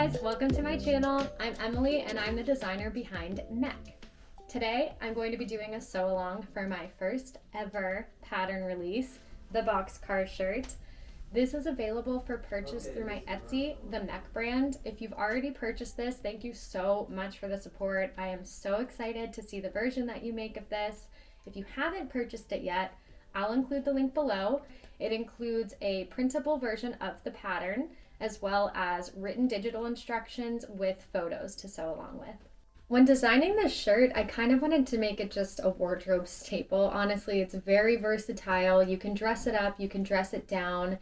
guys, welcome to my channel. I'm Emily and I'm the designer behind Neck. Today I'm going to be doing a sew along for my first ever pattern release, the Boxcar Shirt. This is available for purchase through my Etsy, the Neck brand. If you've already purchased this, thank you so much for the support. I am so excited to see the version that you make of this. If you haven't purchased it yet, I'll include the link below. It includes a printable version of the pattern, as well as written digital instructions with photos to sew along with. When designing this shirt, I kind of wanted to make it just a wardrobe staple. Honestly, it's very versatile. You can dress it up, you can dress it down,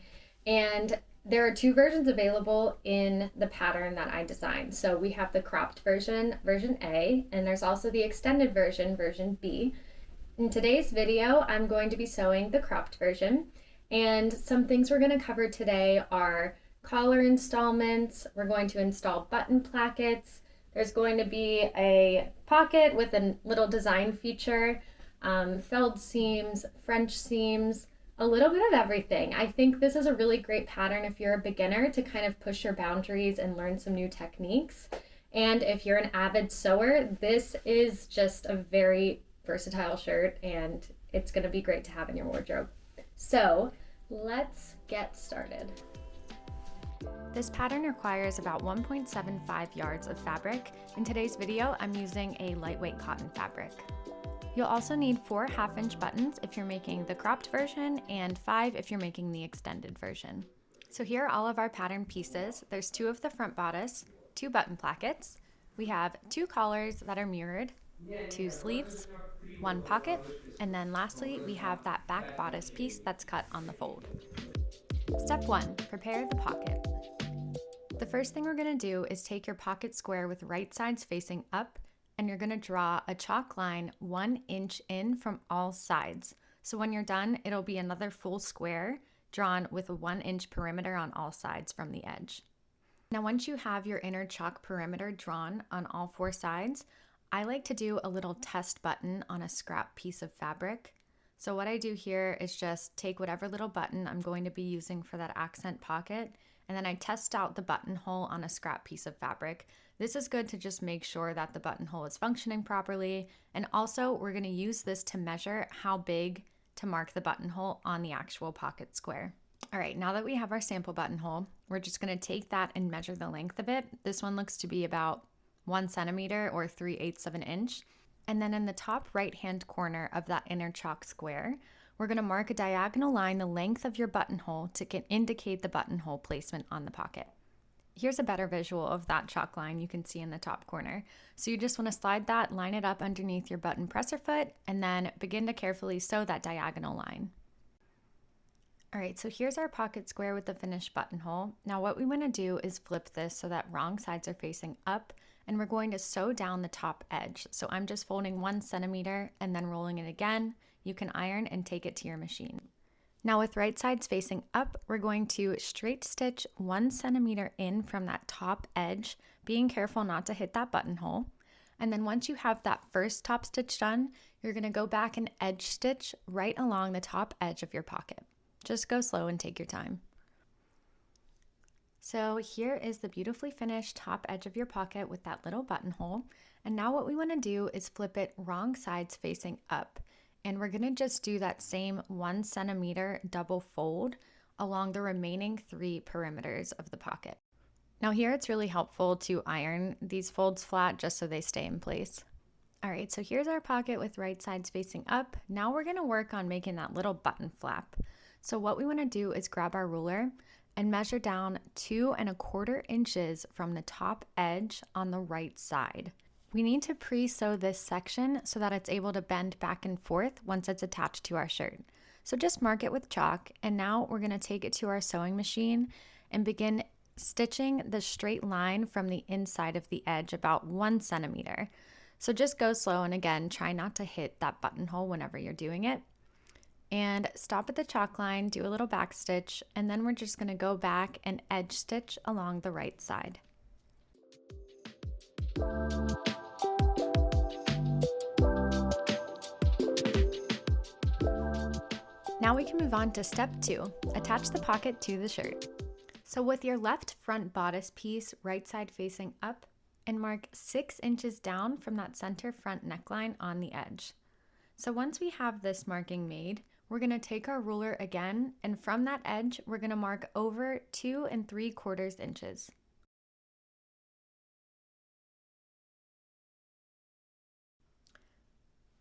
and there are two versions available in the pattern that I designed. So we have the cropped version, version A, and there's also the extended version, version B. In today's video, I'm going to be sewing the cropped version, and some things we're going to cover today are collar installments. We're going to install button plackets. There's going to be a pocket with a little design feature, felled seams, French seams, a little bit of everything. I think this is a really great pattern if you're a beginner to kind of push your boundaries and learn some new techniques. And if you're an avid sewer, this is just a very versatile shirt and it's going to be great to have in your wardrobe. So let's get started. This pattern requires about 1.75 yards of fabric. In today's video, I'm using a lightweight cotton fabric. You'll also need 4 half-inch buttons if you're making the cropped version and 5 if you're making the extended version. So here are all of our pattern pieces. There's 2 of the front bodice, 2 button plackets. We have 2 collars that are mirrored, 2 sleeves, 1 pocket, and then lastly, we have that back bodice piece that's cut on the fold. Step 1, prepare the pocket. The first thing we're going to do is take your pocket square with right sides facing up, and you're going to draw a chalk line 1 inch in from all sides. So when you're done, it'll be another full square drawn with a 1 inch perimeter on all sides from the edge. Now once you have your inner chalk perimeter drawn on all 4 sides, I like to do a little test button on a scrap piece of fabric. So what I do here is just take whatever little button I'm going to be using for that accent pocket, and then I test out the buttonhole on a scrap piece of fabric. This is good to just make sure that the buttonhole is functioning properly, and also we're going to use this to measure how big to mark the buttonhole on the actual pocket square. All right, now that we have our sample buttonhole, we're just going to take that and measure the length of it. This one looks to be about 1 centimeter or 3/8 of an inch. And then in the top right-hand corner of that inner chalk square, we're going to mark a diagonal line the length of your buttonhole to indicate the buttonhole placement on the pocket. Here's a better visual of that chalk line you can see in the top corner. So you just want to slide that, line it up underneath your button presser foot, and then begin to carefully sew that diagonal line. All right, so here's our pocket square with the finished buttonhole. Now what we want to do is flip this so that wrong sides are facing up, and we're going to sew down the top edge. So I'm just folding 1 centimeter and then rolling it again. You can iron and take it to your machine. Now with right sides facing up, we're going to straight stitch 1 centimeter in from that top edge, being careful not to hit that buttonhole. And then once you have that first top stitch done, you're going to go back and edge stitch right along the top edge of your pocket. Just go slow and take your time. So here is the beautifully finished top edge of your pocket with that little buttonhole. And now what we want to do is flip it wrong sides facing up. And we're going to just do that same 1 centimeter double fold along the remaining 3 perimeters of the pocket. Now here it's really helpful to iron these folds flat just so they stay in place. All right, so here's our pocket with right sides facing up. Now we're going to work on making that little button flap. So what we want to do is grab our ruler and measure down 2 1/4 inches from the top edge on the right side. We need to pre-sew this section so that it's able to bend back and forth once it's attached to our shirt. So just mark it with chalk, and now we're going to take it to our sewing machine and begin stitching the straight line from the inside of the edge about 1 centimeter. So just go slow, and again, try not to hit that buttonhole whenever you're doing it. And stop at the chalk line, do a little back stitch, and then we're just going to go back and edge stitch along the right side. Now we can move on to step 2, attach the pocket to the shirt. So with your left front bodice piece right side facing up, and mark 6 inches down from that center front neckline on the edge. So once we have this marking made, we're going to take our ruler again, and from that edge, we're going to mark over 2 3/4 inches.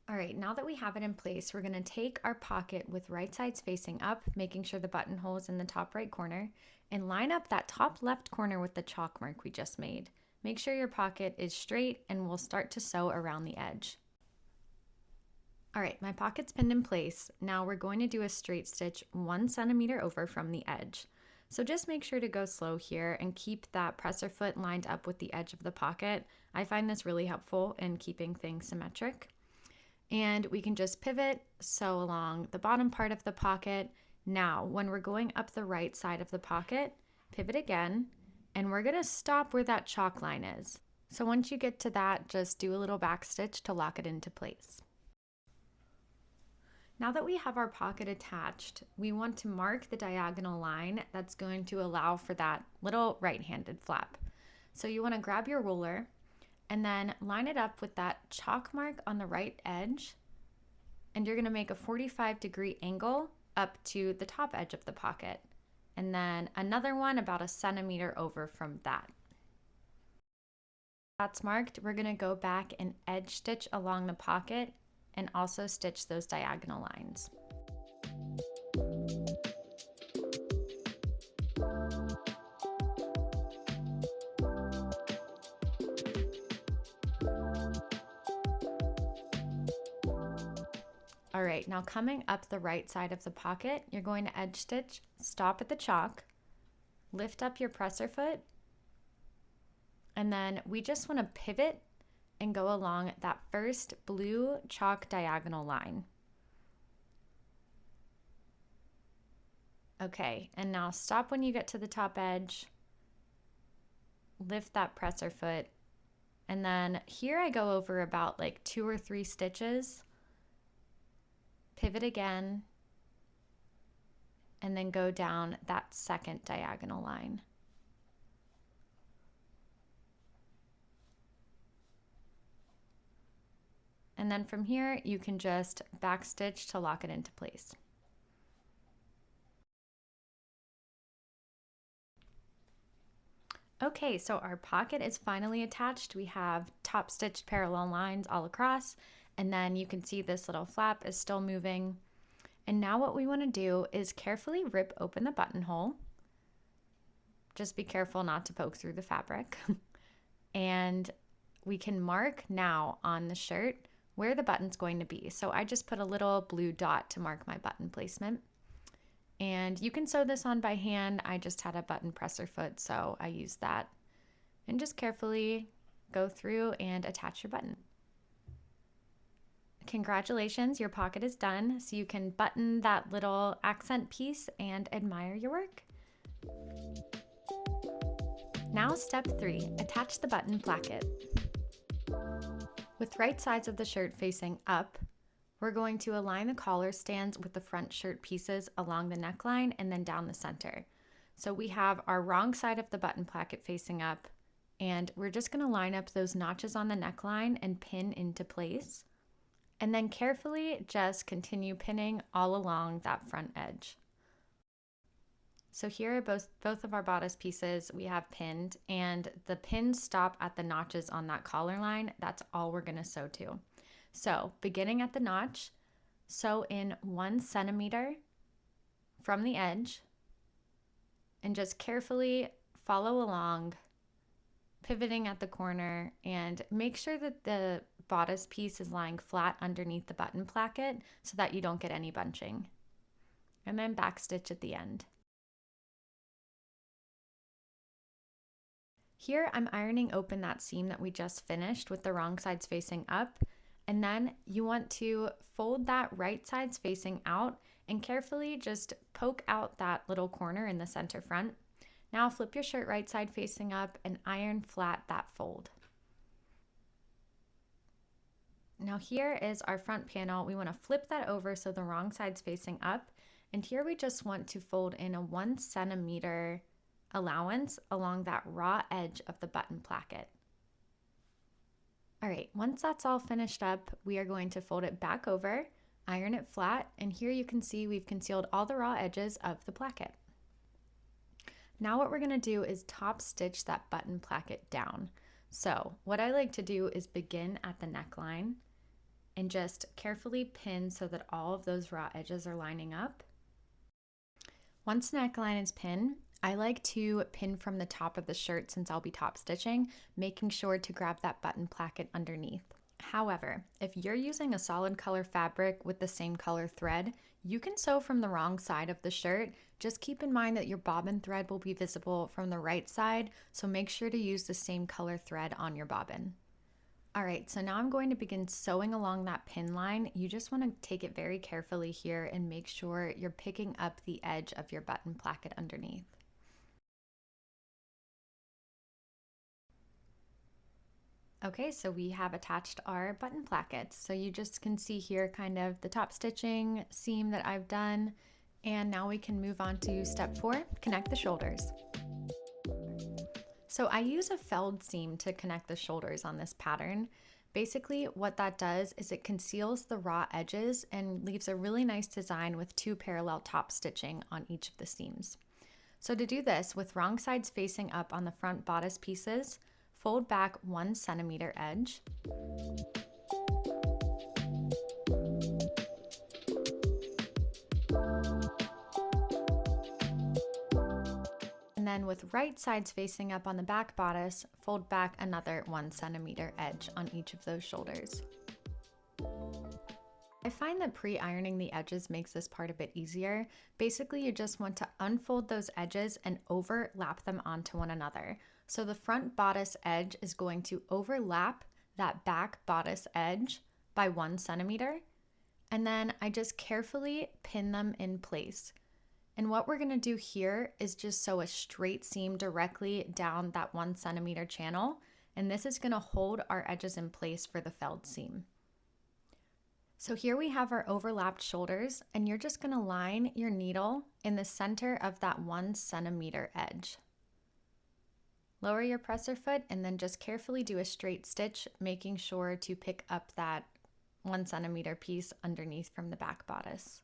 All right, now that we have it in place, we're going to take our pocket with right sides facing up, making sure the buttonhole is in the top right corner, and line up that top left corner with the chalk mark we just made. Make sure your pocket is straight, and we'll start to sew around the edge. All right, my pocket's pinned in place. Now we're going to do a straight stitch 1 centimeter over from the edge. So just make sure to go slow here and keep that presser foot lined up with the edge of the pocket. I find this really helpful in keeping things symmetric. And we can just pivot, sew along the bottom part of the pocket. Now, when we're going up the right side of the pocket, pivot again, and we're gonna stop where that chalk line is. So once you get to that, just do a little back stitch to lock it into place. Now that we have our pocket attached, we want to mark the diagonal line that's going to allow for that little right-handed flap. So you wanna grab your ruler, and then line it up with that chalk mark on the right edge, and you're gonna make a 45-degree angle up to the top edge of the pocket, and then another one about 1 centimeter over from that. That's marked, we're gonna go back and edge stitch along the pocket and also stitch those diagonal lines. All right, now coming up the right side of the pocket, you're going to edge stitch, stop at the chalk, lift up your presser foot, and then we just want to pivot and go along that first blue chalk diagonal line. Okay, and now stop when you get to the top edge, lift that presser foot, and then here I go over about like 2 or 3 stitches. Pivot again, and then go down that second diagonal line. And then from here, you can just back stitch to lock it into place. Okay, so our pocket is finally attached. We have top stitched parallel lines all across, and then you can see this little flap is still moving. And now what we want to do is carefully rip open the buttonhole. Just be careful not to poke through the fabric. And we can mark now on the shirt where the button's going to be. So I just put a little blue dot to mark my button placement. And you can sew this on by hand. I just had a button presser foot, so I used that. And just carefully go through and attach your button. Congratulations, your pocket is done, so you can button that little accent piece and admire your work. Now step 3, attach the button placket. With right sides of the shirt facing up, we're going to align the collar stands with the front shirt pieces along the neckline and then down the center. So we have our wrong side of the button placket facing up, and we're just going to line up those notches on the neckline and pin into place. And then carefully just continue pinning all along that front edge. So here are both of our bodice pieces we have pinned, and the pins stop at the notches on that collar line. That's all we're going to sew to. So beginning at the notch, sew in 1 centimeter from the edge and just carefully follow along, pivoting at the corner, and make sure that the bodice piece is lying flat underneath the button placket so that you don't get any bunching. And then backstitch at the end. Here I'm ironing open that seam that we just finished with the wrong sides facing up, and then you want to fold that right sides facing out and carefully just poke out that little corner in the center front. Now flip your shirt right side facing up and iron flat that fold. Now here is our front panel. We want to flip that over so the wrong side's facing up, and here we just want to fold in a 1 centimeter allowance along that raw edge of the button placket. All right, once that's all finished up, we are going to fold it back over, iron it flat, and here you can see we've concealed all the raw edges of the placket. Now what we're gonna do is top stitch that button placket down. So what I like to do is begin at the neckline and just carefully pin so that all of those raw edges are lining up. Once the neckline is pinned, I like to pin from the top of the shirt since I'll be top stitching, making sure to grab that button placket underneath. However, if you're using a solid color fabric with the same color thread, you can sew from the wrong side of the shirt. Just keep in mind that your bobbin thread will be visible from the right side, so make sure to use the same color thread on your bobbin. All right, so now I'm going to begin sewing along that pin line. You just want to take it very carefully here and make sure you're picking up the edge of your button placket underneath. Okay, so we have attached our button plackets. So you just can see here kind of the top stitching seam that I've done. And now we can move on to step 4, connect the shoulders. So I use a felled seam to connect the shoulders on this pattern. Basically what that does is it conceals the raw edges and leaves a really nice design with 2 parallel top stitching on each of the seams. So to do this, with wrong sides facing up on the front bodice pieces, fold back 1 centimeter edge. And then with right sides facing up on the back bodice, fold back another 1 centimeter edge on each of those shoulders. I find that pre-ironing the edges makes this part a bit easier. Basically, you just want to unfold those edges and overlap them onto one another. So the front bodice edge is going to overlap that back bodice edge by 1 centimeter. And then I just carefully pin them in place. And what we're gonna do here is just sew a straight seam directly down that 1 centimeter channel. And this is gonna hold our edges in place for the felled seam. So here we have our overlapped shoulders, and you're just gonna line your needle in the center of that 1 centimeter edge. Lower your presser foot and then just carefully do a straight stitch, making sure to pick up that 1 centimeter piece underneath from the back bodice.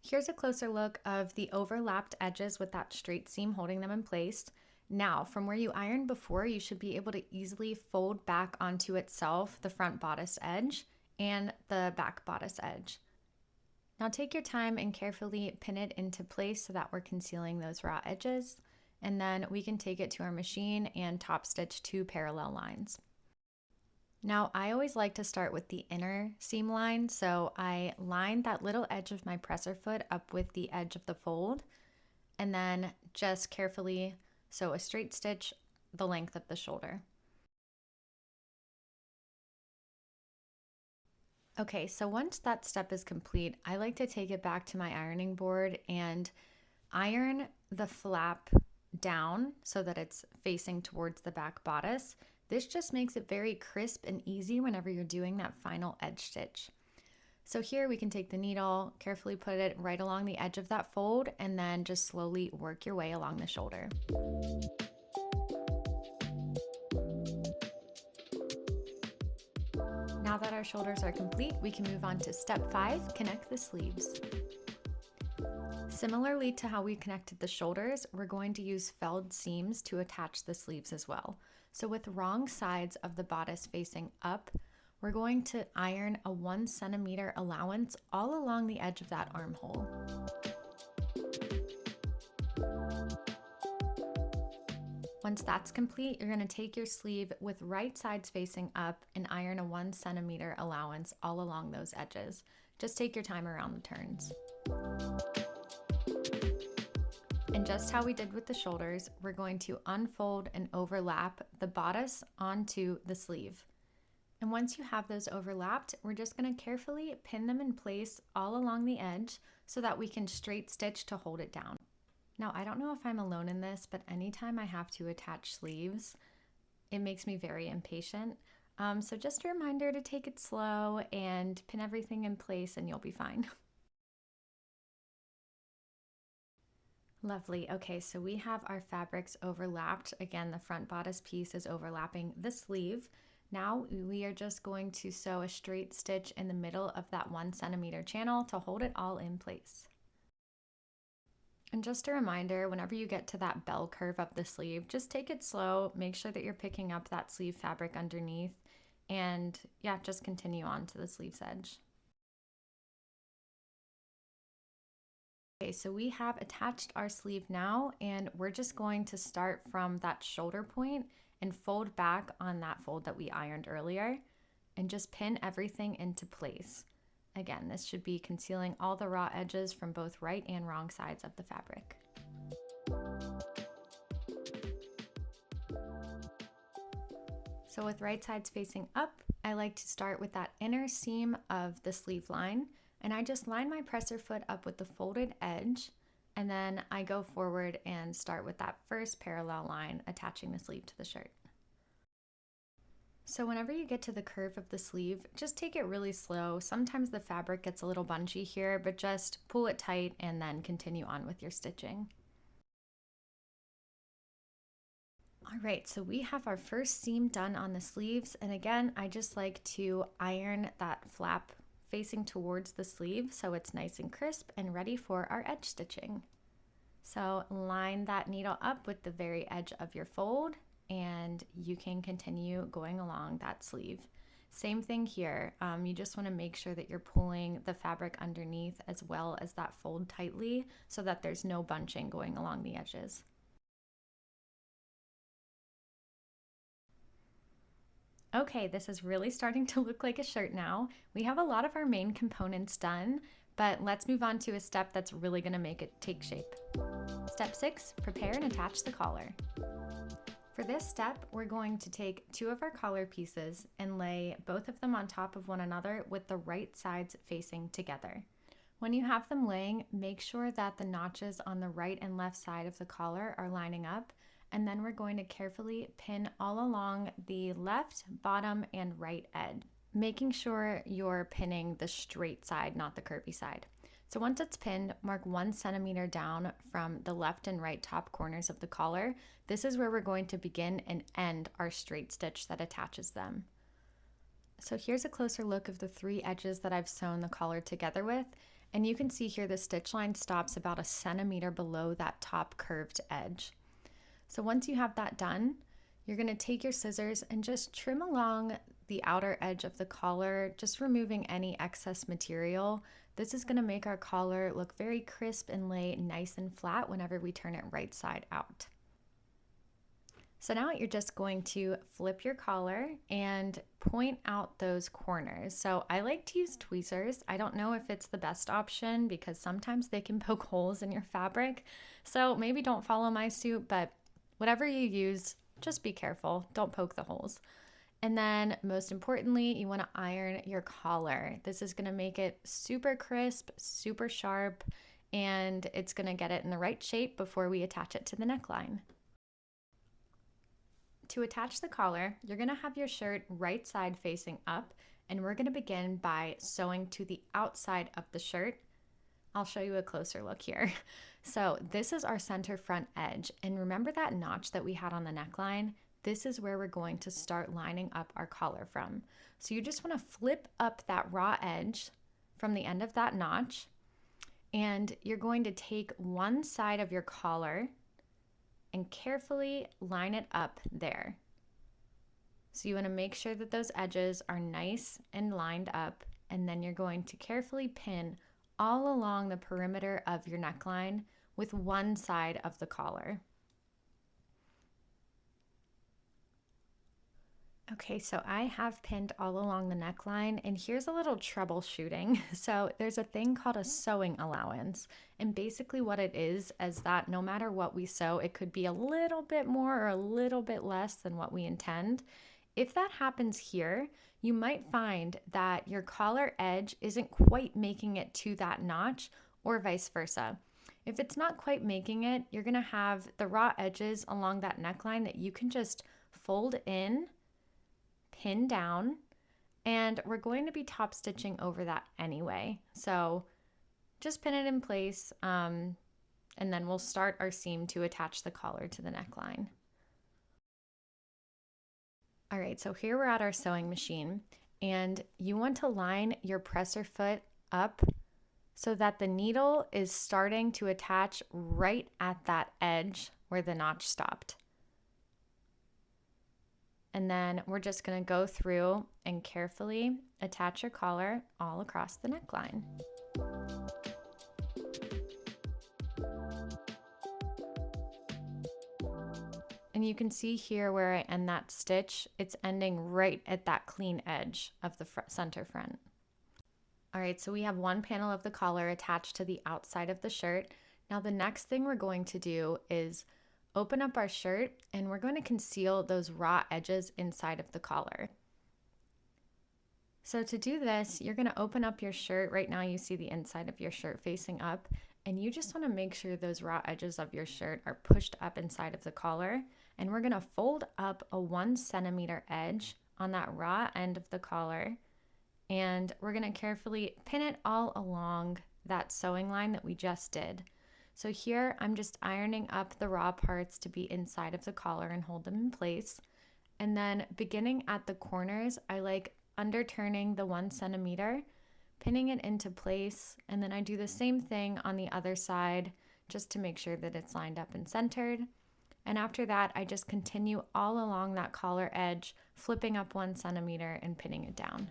Here's a closer look of the overlapped edges with that straight seam holding them in place. Now, from where you ironed before, you should be able to easily fold back onto itself the front bodice edge and the back bodice edge. Now take your time and carefully pin it into place so that we're concealing those raw edges, and then we can take it to our machine and top stitch 2 parallel lines. Now I always like to start with the inner seam line, so I line that little edge of my presser foot up with the edge of the fold, and then just carefully sew a straight stitch the length of the shoulder. Okay, so once that step is complete, I like to take it back to my ironing board and iron the flap down so that it's facing towards the back bodice. This just makes it very crisp and easy whenever you're doing that final edge stitch. So here we can take the needle, carefully put it right along the edge of that fold, and then just slowly work your way along the shoulder. Now that our shoulders are complete, we can move on to step 5, connect the sleeves. Similarly to how we connected the shoulders, we're going to use felled seams to attach the sleeves as well. So with wrong sides of the bodice facing up, we're going to iron a 1 centimeter allowance all along the edge of that armhole. Once that's complete, you're going to take your sleeve with right sides facing up and iron a 1 centimeter allowance all along those edges. Just take your time around the turns. And just how we did with the shoulders, we're going to unfold and overlap the bodice onto the sleeve. And once you have those overlapped, we're just going to carefully pin them in place all along the edge so that we can straight stitch to hold it down. Now, I don't know if I'm alone in this, but anytime I have to attach sleeves, it makes me very impatient. So just a reminder to take it slow and pin everything in place and you'll be fine. Lovely. Okay, so we have our fabrics overlapped. Again, the front bodice piece is overlapping the sleeve. Now we are just going to sew a straight stitch in the middle of that 1 centimeter channel to hold it all in place. And just a reminder, whenever you get to that bell curve of the sleeve, just take it slow. Make sure that you're picking up that sleeve fabric underneath, and yeah, just continue on to the sleeve's edge. Okay, so we have attached our sleeve now, and we're just going to start from that shoulder point and fold back on that fold that we ironed earlier and just pin everything into place. Again, this should be concealing all the raw edges from both right and wrong sides of the fabric. So with right sides facing up, I like to start with that inner seam of the sleeve line, and I just line my presser foot up with the folded edge, and then I go forward and start with that first parallel line attaching the sleeve to the shirt. So whenever you get to the curve of the sleeve, just take it really slow. Sometimes the fabric gets a little bunchy here, but just pull it tight and then continue on with your stitching. All right, so we have our first seam done on the sleeves, and again, I just like to iron that flap facing towards the sleeve so it's nice and crisp and ready for our edge stitching. So line that needle up with the very edge of your fold, and you can continue going along that sleeve. Same thing here. You just want to make sure that you're pulling the fabric underneath as well as that fold tightly so that there's no bunching going along the edges. Okay, this is really starting to look like a shirt now. We have a lot of our main components done, but let's move on to a step that's really going to make it take shape. Step 6, prepare and attach the collar. For this step, we're going to take 2 of our collar pieces and lay both of them on top of one another with the right sides facing together. When you have them laying, make sure that the notches on the right and left side of the collar are lining up, and then we're going to carefully pin all along the left, bottom, and right edge, making sure you're pinning the straight side, not the curvy side. So once it's pinned, mark 1 centimeter down from the left and right top corners of the collar. This is where we're going to begin and end our straight stitch that attaches them. So here's a closer look of the 3 edges that I've sewn the collar together with, and you can see here the stitch line stops about 1 centimeter below that top curved edge. So once you have that done, you're going to take your scissors and just trim along the outer edge of the collar, just removing any excess material. This is going to make our collar look very crisp and lay nice and flat whenever we turn it right side out. So now you're just going to flip your collar and point out those corners. So I like to use tweezers. I don't know if it's the best option because sometimes they can poke holes in your fabric. So maybe don't follow my suit, but whatever you use, just be careful. Don't poke the holes. And then most importantly, you want to iron your collar. This is going to make it super crisp, super sharp, and it's going to get it in the right shape before we attach it to the neckline. To attach the collar, you're going to have your shirt right side facing up, and we're going to begin by sewing to the outside of the shirt. I'll show you a closer look here. So this is our center front edge, and remember that notch that we had on the neckline? This is where we're going to start lining up our collar from. So you just want to flip up that raw edge from the end of that notch, and you're going to take one side of your collar and carefully line it up there. So you want to make sure that those edges are nice and lined up, and then you're going to carefully pin all along the perimeter of your neckline with one side of the collar. Okay, so I have pinned all along the neckline, and here's a little troubleshooting. So there's a thing called a sewing allowance, and basically what it is that no matter what we sew, it could be a little bit more or a little bit less than what we intend. If that happens here, you might find that your collar edge isn't quite making it to that notch, or vice versa. If it's not quite making it, you're gonna have the raw edges along that neckline that you can just fold in, pin down, and we're going to be top stitching over that anyway. So just pin it in place. and then we'll start our seam to attach the collar to the neckline. All right, so here we're at our sewing machine, and you want to line your presser foot up so that the needle is starting to attach right at that edge where the notch stopped. And then we're just going to go through and carefully attach your collar all across the neckline. And you can see here where I end that stitch, it's ending right at that clean edge of the center front. All right, so we have one panel of the collar attached to the outside of the shirt. Now the next thing we're going to do is open up our shirt, and we're going to conceal those raw edges inside of the collar. So to do this, you're going to open up your shirt. Right now you see the inside of your shirt facing up, and you just want to make sure those raw edges of your shirt are pushed up inside of the collar. And we're going to fold up a 1 centimeter edge on that raw end of the collar, and we're going to carefully pin it all along that sewing line that we just did. So here I'm just ironing up the raw parts to be inside of the collar and hold them in place. And then beginning at the corners, I like underturning the 1 centimeter, pinning it into place, and then I do the same thing on the other side just to make sure that it's lined up and centered. And after that, I just continue all along that collar edge, flipping up 1 centimeter and pinning it down.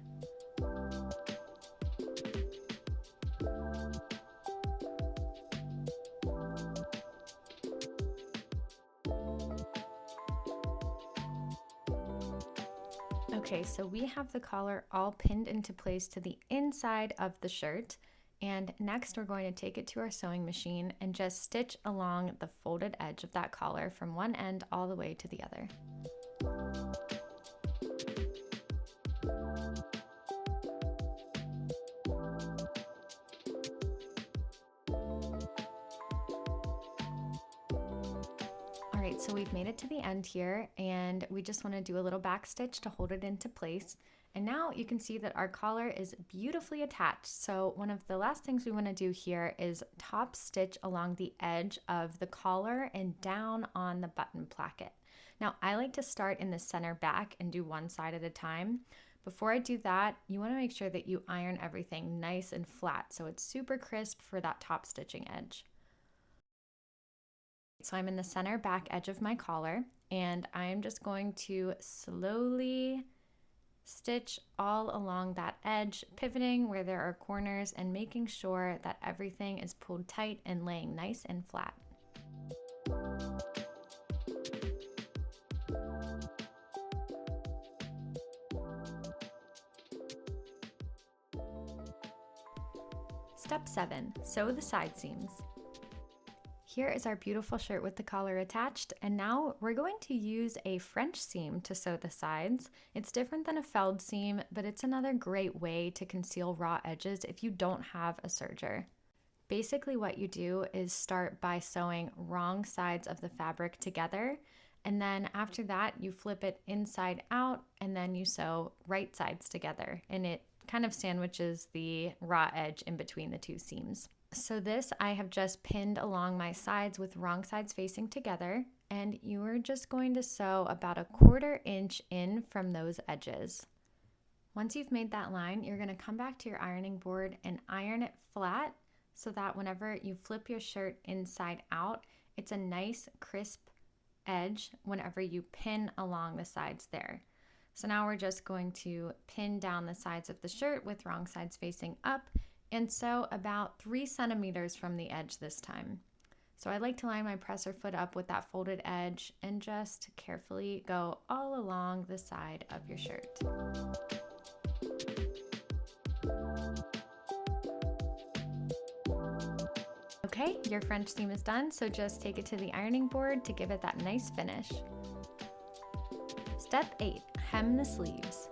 Okay, so we have the collar all pinned into place to the inside of the shirt, and next we're going to take it to our sewing machine and just stitch along the folded edge of that collar from one end all the way to the other. Alright, so we've made it to the end here, and we just want to do a little back stitch to hold it into place. And now you can see that our collar is beautifully attached. So one of the last things we want to do here is top stitch along the edge of the collar and down on the button placket. Now I like to start in the center back and do one side at a time. Before I do that, you want to make sure that you iron everything nice and flat so it's super crisp for that top stitching edge. So I'm in the center back edge of my collar, and I'm just going to slowly stitch all along that edge, pivoting where there are corners and making sure that everything is pulled tight and laying nice and flat. Step 7, sew the side seams. Here is our beautiful shirt with the collar attached, and now we're going to use a French seam to sew the sides. It's different than a felled seam, but it's another great way to conceal raw edges if you don't have a serger. Basically what you do is start by sewing wrong sides of the fabric together, and then after that you flip it inside out, and then you sew right sides together, and it kind of sandwiches the raw edge in between the two seams. So this I have just pinned along my sides with wrong sides facing together, and you are just going to sew about a 1/4 inch in from those edges. Once you've made that line, you're going to come back to your ironing board and iron it flat so that whenever you flip your shirt inside out, it's a nice crisp edge whenever you pin along the sides there. So now we're just going to pin down the sides of the shirt with wrong sides facing up, and sew about 3 centimeters from the edge this time. So I like to line my presser foot up with that folded edge and just carefully go all along the side of your shirt. Okay, your French seam is done, so just take it to the ironing board to give it that nice finish. Step 8, hem the sleeves.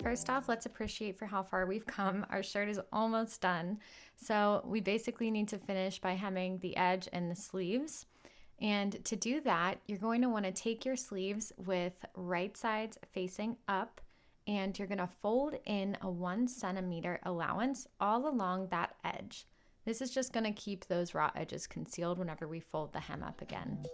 First off, let's appreciate for how far we've come. Our shirt is almost done. So we basically need to finish by hemming the edge and the sleeves. And to do that, you're going to want to take your sleeves with right sides facing up, and you're going to fold in a 1 centimeter allowance all along that edge. This is just going to keep those raw edges concealed whenever we fold the hem up again.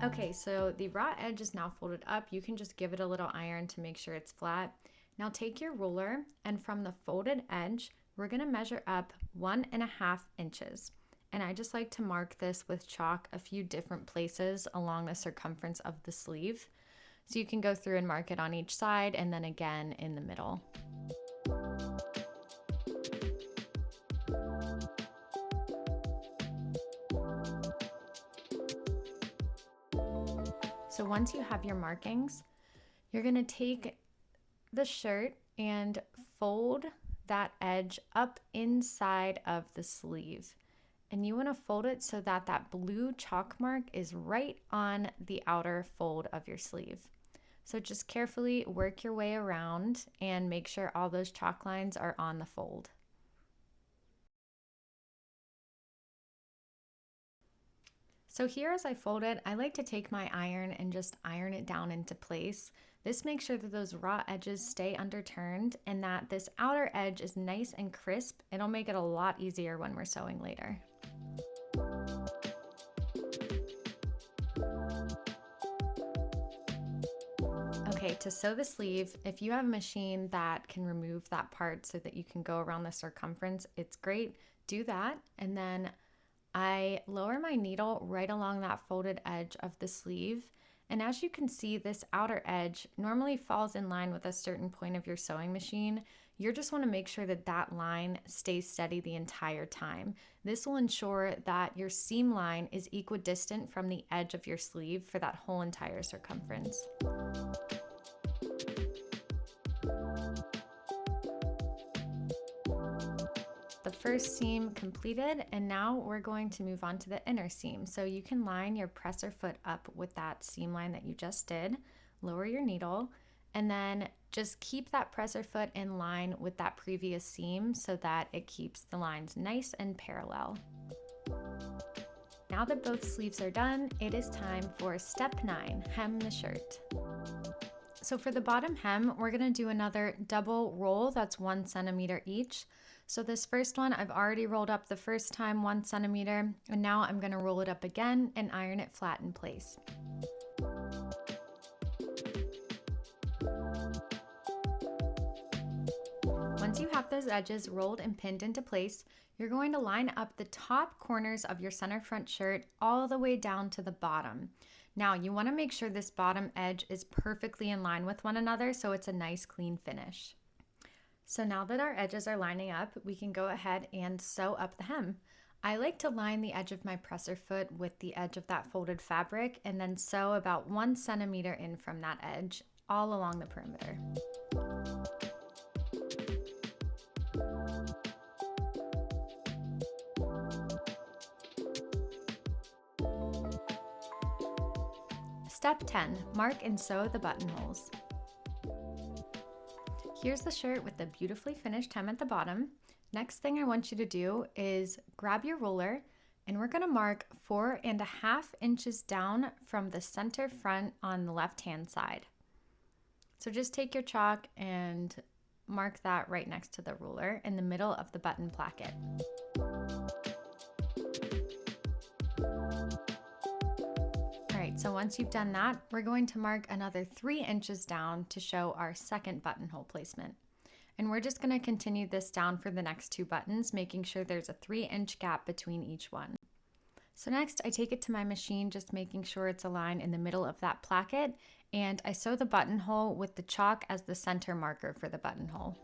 Okay, so the raw edge is now folded up. You can just give it a little iron to make sure it's flat. Now take your ruler, and from the folded edge, we're gonna measure up 1.5 inches. And I just like to mark this with chalk a few different places along the circumference of the sleeve. So you can go through and mark it on each side and then again in the middle. So once you have your markings, you're gonna take the shirt and fold that edge up inside of the sleeve. And you wanna fold it so that that blue chalk mark is right on the outer fold of your sleeve. So just carefully work your way around and make sure all those chalk lines are on the fold. So here as I fold it, I like to take my iron and just iron it down into place. This makes sure that those raw edges stay underturned and that this outer edge is nice and crisp. It'll make it a lot easier when we're sewing later. Okay, to sew the sleeve, if you have a machine that can remove that part so that you can go around the circumference, it's great. Do that, and then I lower my needle right along that folded edge of the sleeve. And as you can see, this outer edge normally falls in line with a certain point of your sewing machine. You just want to make sure that that line stays steady the entire time. This will ensure that your seam line is equidistant from the edge of your sleeve for that whole entire circumference. The first seam completed, and now we're going to move on to the inner seam. So you can line your presser foot up with that seam line that you just did, lower your needle, and then just keep that presser foot in line with that previous seam so that it keeps the lines nice and parallel. Now that both sleeves are done, it is time for step 9, hem the shirt. So for the bottom hem, we're gonna do another double roll that's 1 centimeter each. So this first one, I've already rolled up the first time 1 centimeter, and now I'm gonna roll it up again and iron it flat in place. Once you have those edges rolled and pinned into place, you're going to line up the top corners of your center front shirt all the way down to the bottom. Now you wanna make sure this bottom edge is perfectly in line with one another so it's a nice clean finish. So now that our edges are lining up, we can go ahead and sew up the hem. I like to line the edge of my presser foot with the edge of that folded fabric and then sew about 1 centimeter in from that edge, all along the perimeter. Step 10, mark and sew the buttonholes. Here's the shirt with the beautifully finished hem at the bottom. Next thing I want you to do is grab your ruler, and we're gonna mark 4.5 inches down from the center front on the left-hand side. So just take your chalk and mark that right next to the ruler in the middle of the button placket. So once you've done that, we're going to mark another 3 inches down to show our second buttonhole placement. And we're just going to continue this down for the next 2 buttons, making sure there's a 3-inch gap between each one. So next, I take it to my machine, just making sure it's aligned in the middle of that placket, and I sew the buttonhole with the chalk as the center marker for the buttonhole.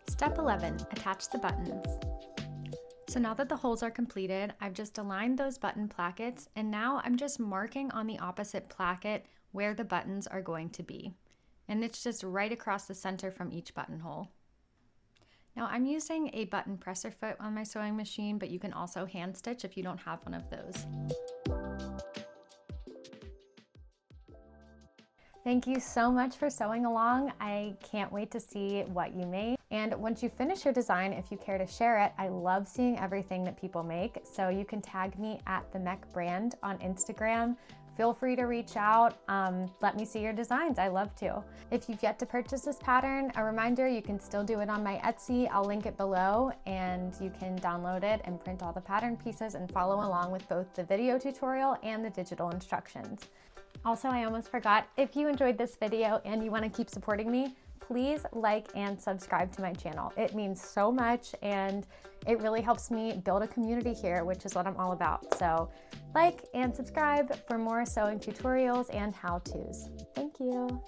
Step 11, attach the buttons. So now that the holes are completed, I've just aligned those button plackets, and now I'm just marking on the opposite placket where the buttons are going to be. And it's just right across the center from each buttonhole. Now I'm using a button presser foot on my sewing machine, but you can also hand stitch if you don't have one of those. Thank you so much for sewing along. I can't wait to see what you made. And once you finish your design, if you care to share it, I love seeing everything that people make. So you can tag me at the Mech brand on Instagram. Feel free to reach out. Let me see your designs. I love to. If you've yet to purchase this pattern, a reminder, you can still do it on my Etsy. I'll link it below, and you can download it and print all the pattern pieces and follow along with both the video tutorial and the digital instructions. Also, I almost forgot, if you enjoyed this video and you want to keep supporting me, please like and subscribe to my channel. It means so much, and it really helps me build a community here, which is what I'm all about. So like and subscribe for more sewing tutorials and how-tos. Thank you.